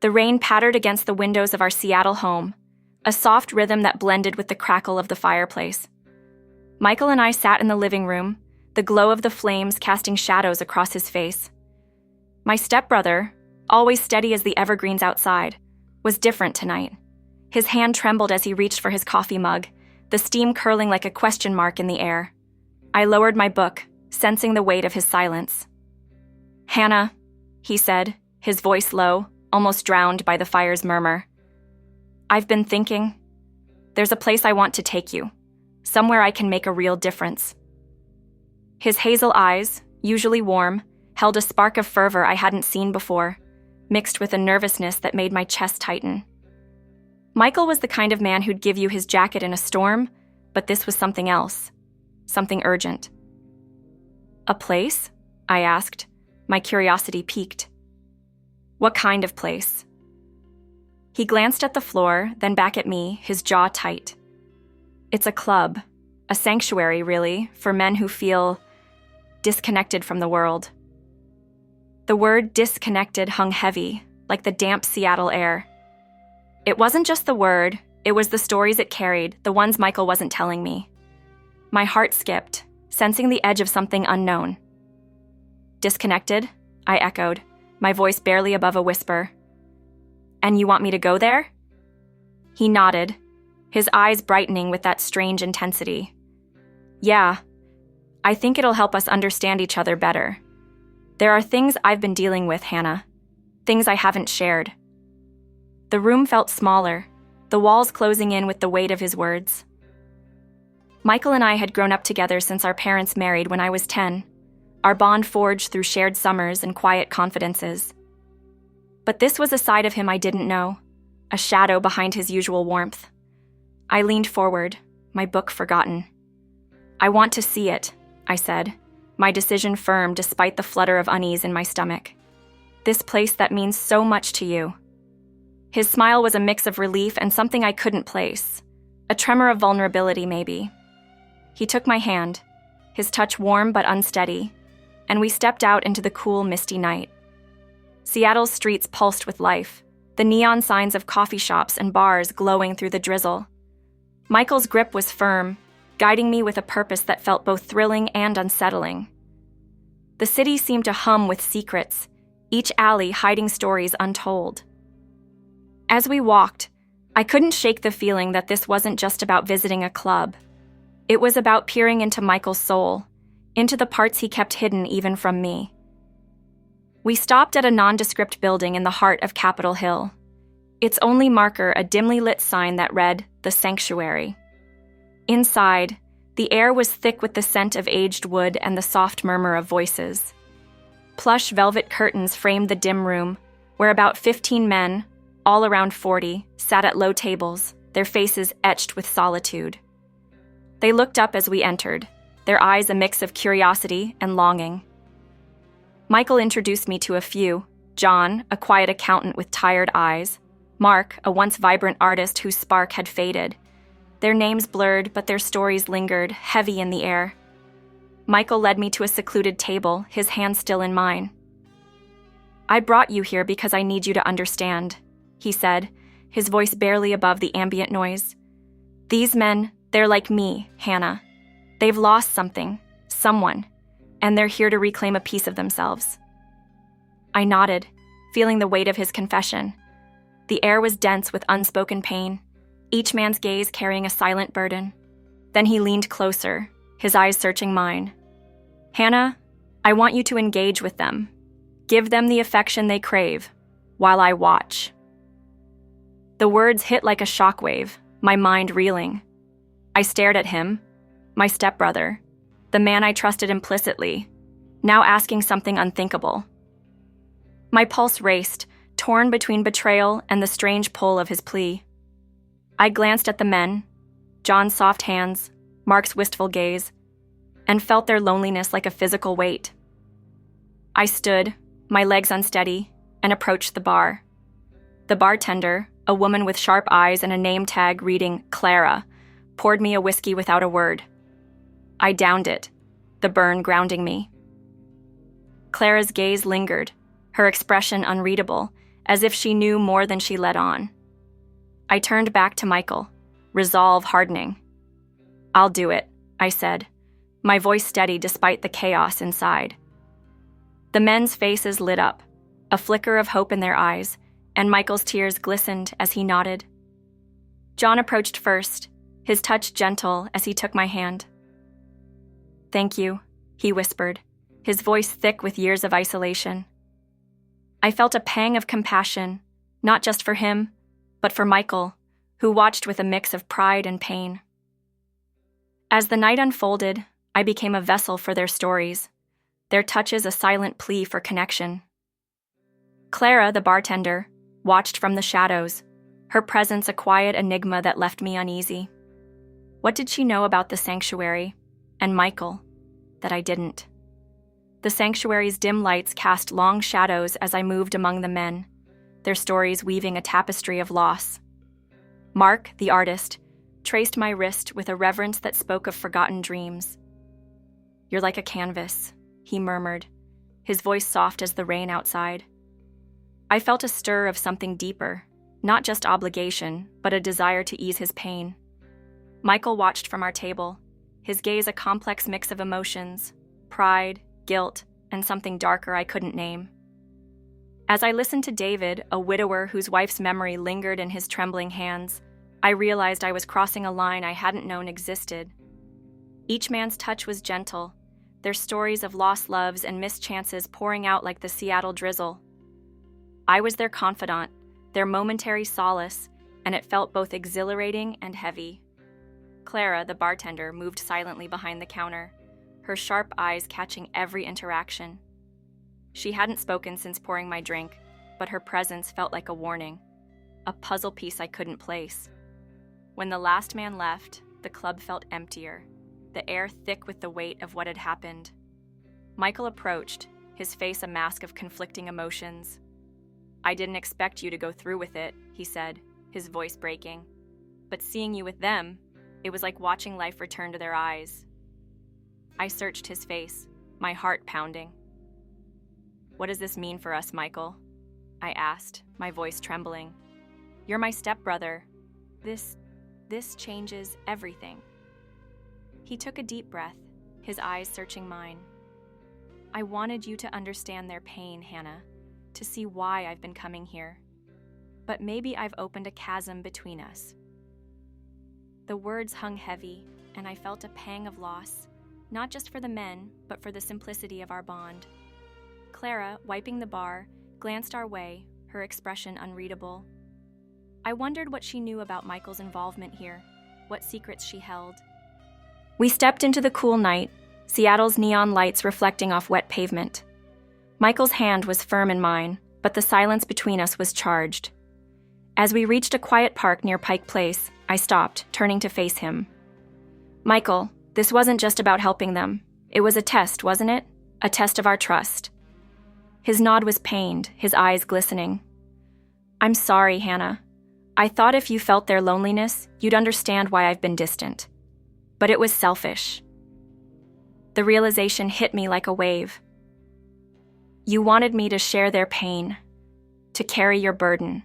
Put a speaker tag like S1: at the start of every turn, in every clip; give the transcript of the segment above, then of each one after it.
S1: The rain pattered against the windows of our Seattle home, a soft rhythm that blended with the crackle of the fireplace. Michael and I sat in the living room, the glow of the flames casting shadows across his face. My stepbrother, always steady as the evergreens outside, was different tonight. His hand trembled as he reached for his coffee mug, the steam curling like a question mark in the air. I lowered my book, sensing the weight of his silence. "Hannah," he said, his voice low, almost drowned by the fire's murmur. "I've been thinking. There's a place I want to take you, somewhere I can make a real difference." His hazel eyes, usually warm, held a spark of fervor I hadn't seen before, mixed with a nervousness that made my chest tighten. Michael was the kind of man who'd give you his jacket in a storm, but this was something else, something urgent. "A place?" I asked, my curiosity piqued. "What kind of place?" He glanced at the floor, then back at me, his jaw tight. "It's a club, a sanctuary, really, for men who feel disconnected from the world." The word disconnected hung heavy, like the damp Seattle air. It wasn't just the word, it was the stories it carried, the ones Michael wasn't telling me. My heart skipped, sensing the edge of something unknown. "Disconnected?" I echoed, my voice barely above a whisper. "And you want me to go there?" He nodded, his eyes brightening with that strange intensity. "Yeah, I think it'll help us understand each other better. There are things I've been dealing with, Hannah, things I haven't shared." The room felt smaller, the walls closing in with the weight of his words. Michael and I had grown up together since our parents married when I was 10, our bond forged through shared summers and quiet confidences. But this was a side of him I didn't know, a shadow behind his usual warmth. I leaned forward, my book forgotten. "I want to see it," I said, my decision firm despite the flutter of unease in my stomach. "This place that means so much to you." His smile was a mix of relief and something I couldn't place, a tremor of vulnerability maybe. He took my hand, his touch warm but unsteady, and we stepped out into the cool, misty night. Seattle's streets pulsed with life, the neon signs of coffee shops and bars glowing through the drizzle. Michael's grip was firm, guiding me with a purpose that felt both thrilling and unsettling. The city seemed to hum with secrets, each alley hiding stories untold. As we walked, I couldn't shake the feeling that this wasn't just about visiting a club. It was about peering into Michael's soul, into the parts he kept hidden even from me. We stopped at a nondescript building in the heart of Capitol Hill. Its only marker a dimly lit sign that read, "The Sanctuary." Inside, the air was thick with the scent of aged wood and the soft murmur of voices. Plush velvet curtains framed the dim room, where about 15 men, all around 40, sat at low tables, their faces etched with solitude. They looked up as we entered, their eyes a mix of curiosity and longing. Michael introduced me to a few: John, a quiet accountant with tired eyes; Mark, a once vibrant artist whose spark had faded. Their names blurred, but their stories lingered, heavy in the air. Michael led me to a secluded table, his hand still in mine. "I brought you here because I need you to understand," he said, his voice barely above the ambient noise. "These men, they're like me, Hannah. They've lost something, someone, and they're here to reclaim a piece of themselves." I nodded, feeling the weight of his confession. The air was dense with unspoken pain, each man's gaze carrying a silent burden. Then he leaned closer, his eyes searching mine. "Hannah, I want you to engage with them. Give them the affection they crave, while I watch." The words hit like a shockwave, my mind reeling. I stared at him, my stepbrother, the man I trusted implicitly, now asking something unthinkable. My pulse raced, torn between betrayal and the strange pull of his plea. I glanced at the men, John's soft hands, Mark's wistful gaze, and felt their loneliness like a physical weight. I stood, my legs unsteady, and approached the bar. The bartender, a woman with sharp eyes and a name tag reading Clara, poured me a whiskey without a word. I downed it, the burn grounding me. Clara's gaze lingered, her expression unreadable, as if she knew more than she let on. I turned back to Michael, resolve hardening. "I'll do it," I said, my voice steady despite the chaos inside. The men's faces lit up, a flicker of hope in their eyes, and Michael's tears glistened as he nodded. John approached first, his touch gentle as he took my hand. "Thank you," he whispered, his voice thick with years of isolation. I felt a pang of compassion, not just for him, but for Michael, who watched with a mix of pride and pain. As the night unfolded, I became a vessel for their stories, their touches a silent plea for connection. Clara, the bartender, watched from the shadows, her presence a quiet enigma that left me uneasy. What did she know about the sanctuary, and Michael, that I didn't? The sanctuary's dim lights cast long shadows as I moved among the men, their stories weaving a tapestry of loss. Mark, the artist, traced my wrist with a reverence that spoke of forgotten dreams. "You're like a canvas," he murmured, his voice soft as the rain outside. I felt a stir of something deeper, not just obligation, but a desire to ease his pain. Michael watched from our table, his gaze a complex mix of emotions, pride, guilt, and something darker I couldn't name. As I listened to David, a widower whose wife's memory lingered in his trembling hands, I realized I was crossing a line I hadn't known existed. Each man's touch was gentle, their stories of lost loves and missed chances pouring out like the Seattle drizzle. I was their confidant, their momentary solace, and it felt both exhilarating and heavy. Clara, the bartender, moved silently behind the counter, her sharp eyes catching every interaction. She hadn't spoken since pouring my drink, but her presence felt like a warning, a puzzle piece I couldn't place. When the last man left, the club felt emptier, the air thick with the weight of what had happened. Michael approached, his face a mask of conflicting emotions. "I didn't expect you to go through with it," he said, his voice breaking. "But seeing you with them, it was like watching life return to their eyes." I searched his face, my heart pounding. "What does this mean for us, Michael?" I asked, my voice trembling. "You're my stepbrother. This changes everything." He took a deep breath, his eyes searching mine. "I wanted you to understand their pain, Hannah, to see why I've been coming here. But maybe I've opened a chasm between us." The words hung heavy, and I felt a pang of loss, not just for the men, but for the simplicity of our bond. Clara, wiping the bar, glanced our way, her expression unreadable. I wondered what she knew about Michael's involvement here, what secrets she held. We stepped into the cool night, Seattle's neon lights reflecting off wet pavement. Michael's hand was firm in mine, but the silence between us was charged. As we reached a quiet park near Pike Place, I stopped, turning to face him. "Michael, this wasn't just about helping them. It was a test, wasn't it? A test of our trust." His nod was pained, his eyes glistening. "I'm sorry, Hannah. I thought if you felt their loneliness, you'd understand why I've been distant. But it was selfish." The realization hit me like a wave. "You wanted me to share their pain, to carry your burden.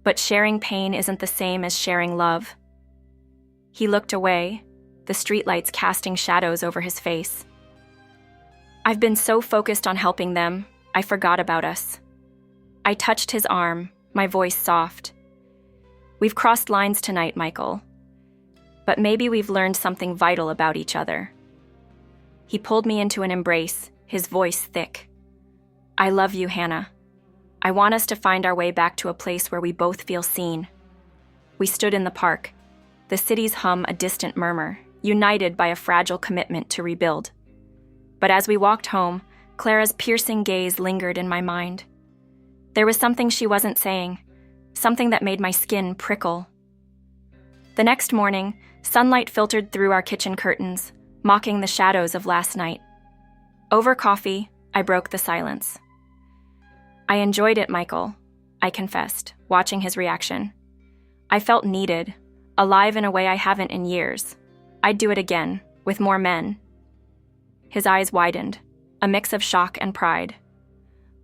S1: But sharing pain isn't the same as sharing love." He looked away, the streetlights casting shadows over his face. "I've been so focused on helping them, I forgot about us." I touched his arm, my voice soft. "We've crossed lines tonight, Michael. But maybe we've learned something vital about each other." He pulled me into an embrace, his voice thick. "I love you, Hannah. I want us to find our way back to a place where we both feel seen." We stood in the park, the city's hum a distant murmur, united by a fragile commitment to rebuild. But as we walked home, Clara's piercing gaze lingered in my mind. There was something she wasn't saying, something that made my skin prickle. The next morning, sunlight filtered through our kitchen curtains, mocking the shadows of last night. Over coffee, I broke the silence. "I enjoyed it, Michael," I confessed, watching his reaction. "I felt needed, alive in a way I haven't in years. I'd do it again, with more men." His eyes widened, a mix of shock and pride.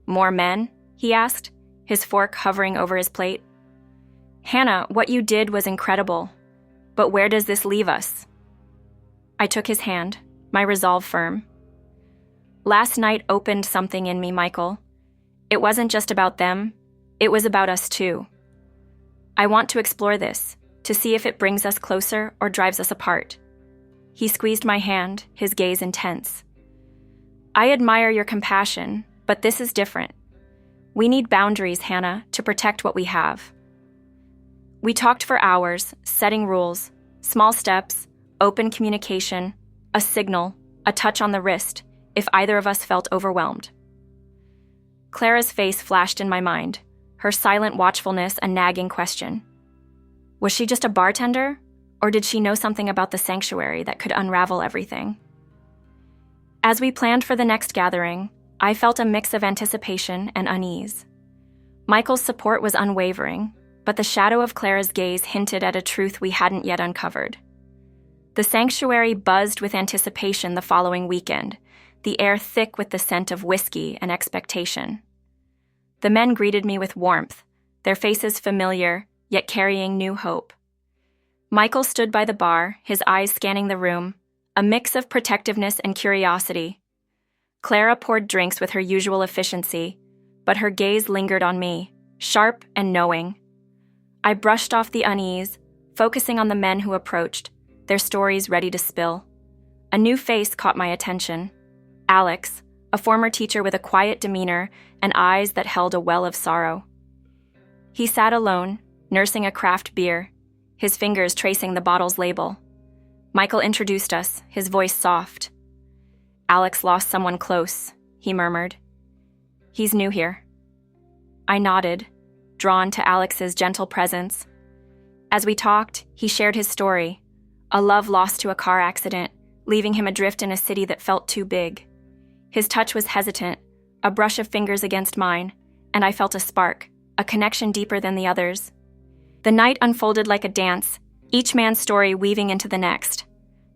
S1: "More men?" he asked, his fork hovering over his plate. "Hannah, what you did was incredible. But where does this leave us?" I took his hand, my resolve firm. "Last night opened something in me, Michael. It wasn't just about them, it was about us too. I want to explore this, to see if it brings us closer or drives us apart." He squeezed my hand, his gaze intense. "I admire your compassion, but this is different. We need boundaries, Hannah, to protect what we have." We talked for hours, setting rules, small steps, open communication, a signal, a touch on the wrist, if either of us felt overwhelmed. Clara's face flashed in my mind, her silent watchfulness a nagging question. Was she just a bartender, or did she know something about the sanctuary that could unravel everything? As we planned for the next gathering, I felt a mix of anticipation and unease. Michael's support was unwavering, but the shadow of Clara's gaze hinted at a truth we hadn't yet uncovered. The sanctuary buzzed with anticipation the following weekend, the air thick with the scent of whiskey and expectation. The men greeted me with warmth, their faces familiar, yet carrying new hope. Michael stood by the bar, his eyes scanning the room, a mix of protectiveness and curiosity. Clara poured drinks with her usual efficiency, but her gaze lingered on me, sharp and knowing. I brushed off the unease, focusing on the men who approached, their stories ready to spill. A new face caught my attention. Alex, a former teacher with a quiet demeanor and eyes that held a well of sorrow. He sat alone, nursing a craft beer, his fingers tracing the bottle's label. Michael introduced us, his voice soft. "Alex lost someone close," he murmured. "He's new here." I nodded, drawn to Alex's gentle presence. As we talked, he shared his story, a love lost to a car accident, leaving him adrift in a city that felt too big. His touch was hesitant, a brush of fingers against mine, and I felt a spark, a connection deeper than the others. The night unfolded like a dance, each man's story weaving into the next.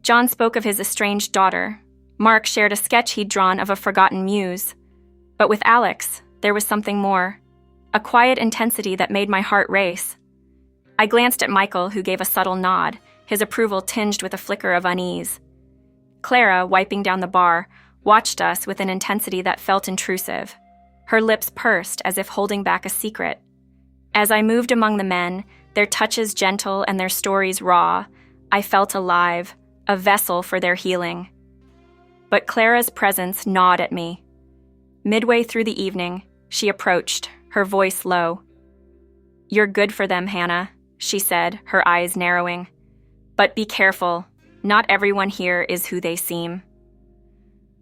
S1: John spoke of his estranged daughter. Mark shared a sketch he'd drawn of a forgotten muse. But with Alex, there was something more, a quiet intensity that made my heart race. I glanced at Michael, who gave a subtle nod, his approval tinged with a flicker of unease. Clara, wiping down the bar, watched us with an intensity that felt intrusive. Her lips pursed as if holding back a secret. As I moved among the men, their touches gentle and their stories raw, I felt alive, a vessel for their healing. But Clara's presence gnawed at me. Midway through the evening, she approached, her voice low. "You're good for them, Hannah," she said, her eyes narrowing. "But be careful, not everyone here is who they seem."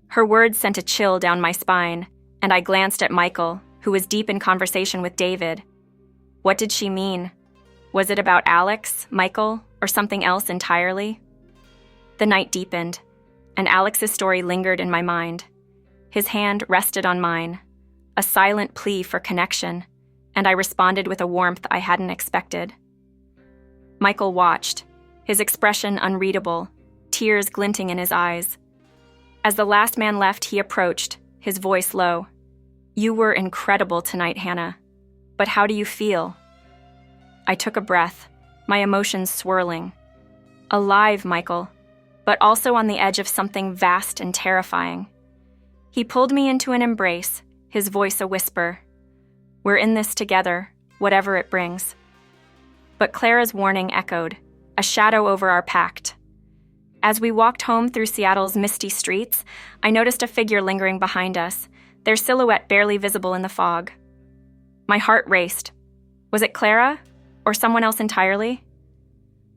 S1: Her words sent a chill down my spine, and I glanced at Michael, who was deep in conversation with David. What did she mean? Was it about Alex, Michael, or something else entirely? The night deepened, and Alex's story lingered in my mind. His hand rested on mine, a silent plea for connection, and I responded with a warmth I hadn't expected. Michael watched, his expression unreadable, tears glinting in his eyes. As the last man left, he approached, his voice low. "You were incredible tonight, Hannah. But how do you feel?" I took a breath, my emotions swirling. Alive, Michael, but also on the edge of something vast and terrifying. He pulled me into an embrace, his voice a whisper. "We're in this together, whatever it brings." But Clara's warning echoed, a shadow over our pact. As we walked home through Seattle's misty streets, I noticed a figure lingering behind us, their silhouette barely visible in the fog. My heart raced. Was it Clara, or someone else entirely?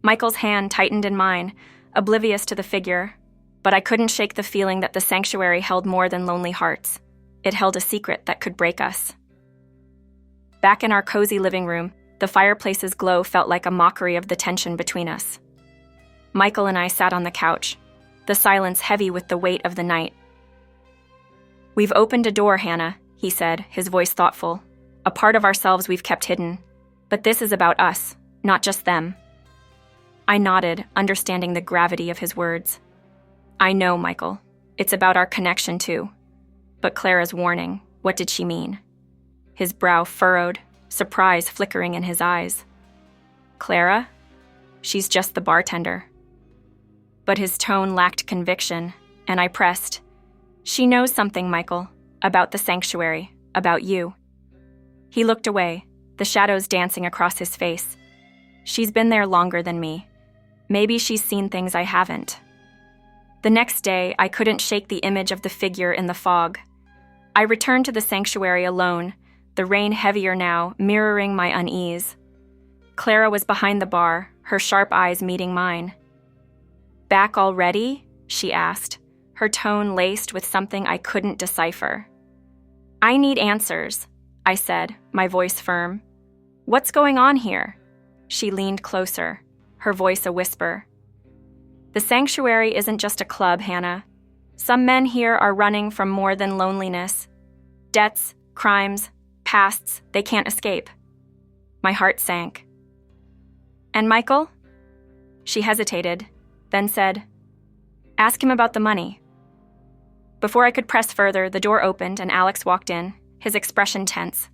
S1: Michael's hand tightened in mine, oblivious to the figure, but I couldn't shake the feeling that the sanctuary held more than lonely hearts. It held a secret that could break us. Back in our cozy living room, the fireplace's glow felt like a mockery of the tension between us. Michael and I sat on the couch, the silence heavy with the weight of the night. "We've opened a door, Hannah," he said, his voice thoughtful. "A part of ourselves we've kept hidden. But this is about us, not just them." I nodded, understanding the gravity of his words. "I know, Michael. It's about our connection, too. But Clara's warning, what did she mean?" his brow furrowed, surprise flickering in his eyes. Clara? She's just the bartender. But his tone lacked conviction, and I pressed. She knows something, Michael, about the sanctuary, about you. He looked away, the shadows dancing across his face. She's been there longer than me. Maybe she's seen things I haven't. The next day, I couldn't shake the image of the figure in the fog. I returned to the sanctuary alone, the rain heavier now, mirroring my unease. Clara was behind the bar, her sharp eyes meeting mine. Back already? She asked, her tone laced with something I couldn't decipher. I need answers, I said, my voice firm. What's going on here? She leaned closer, her voice a whisper. The sanctuary isn't just a club, Hannah. Some men here are running from more than loneliness. Debts, crimes, pasts they can't escape. My heart sank. And Michael? She hesitated, then said, Ask him about the money. Before I could press further, the door opened and Alex walked in, his expression tense.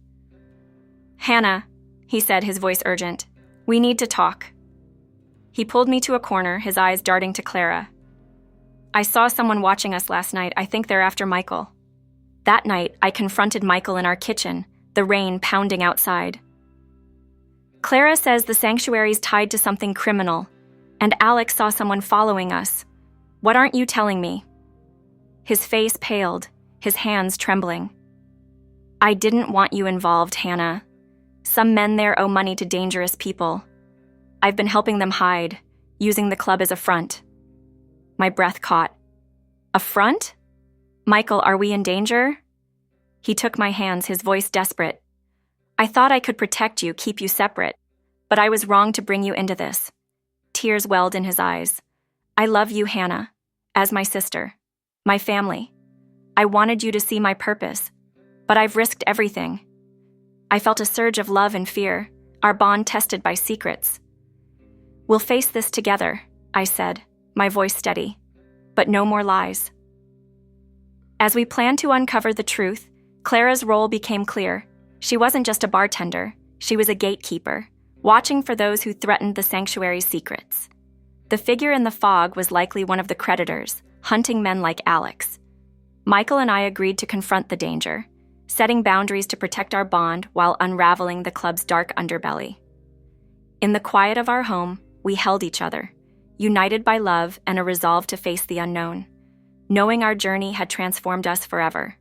S1: Hannah, he said, his voice urgent, we need to talk. He pulled me to a corner, his eyes darting to Clara. I saw someone watching us last night. I think they're after Michael. That night, I confronted Michael in our kitchen, the rain pounding outside. Clara says the sanctuary's tied to something criminal, and Alex saw someone following us. What aren't you telling me? His face paled, his hands trembling. I didn't want you involved, Hannah. Some men there owe money to dangerous people. I've been helping them hide, using the club as a front. My breath caught. A front? Michael, are we in danger? He took my hands, his voice desperate. I thought I could protect you, keep you separate, but I was wrong to bring you into this. Tears welled in his eyes. I love you, Hannah, as my sister, my family. I wanted you to see my purpose, but I've risked everything. I felt a surge of love and fear, our bond tested by secrets. We'll face this together, I said, my voice steady, but no more lies. As we planned to uncover the truth, Clara's role became clear. She wasn't just a bartender, she was a gatekeeper, watching for those who threatened the sanctuary's secrets. The figure in the fog was likely one of the creditors, hunting men like Alex. Michael and I agreed to confront the danger, setting boundaries to protect our bond while unraveling the club's dark underbelly. In the quiet of our home, we held each other, united by love and a resolve to face the unknown, knowing our journey had transformed us forever.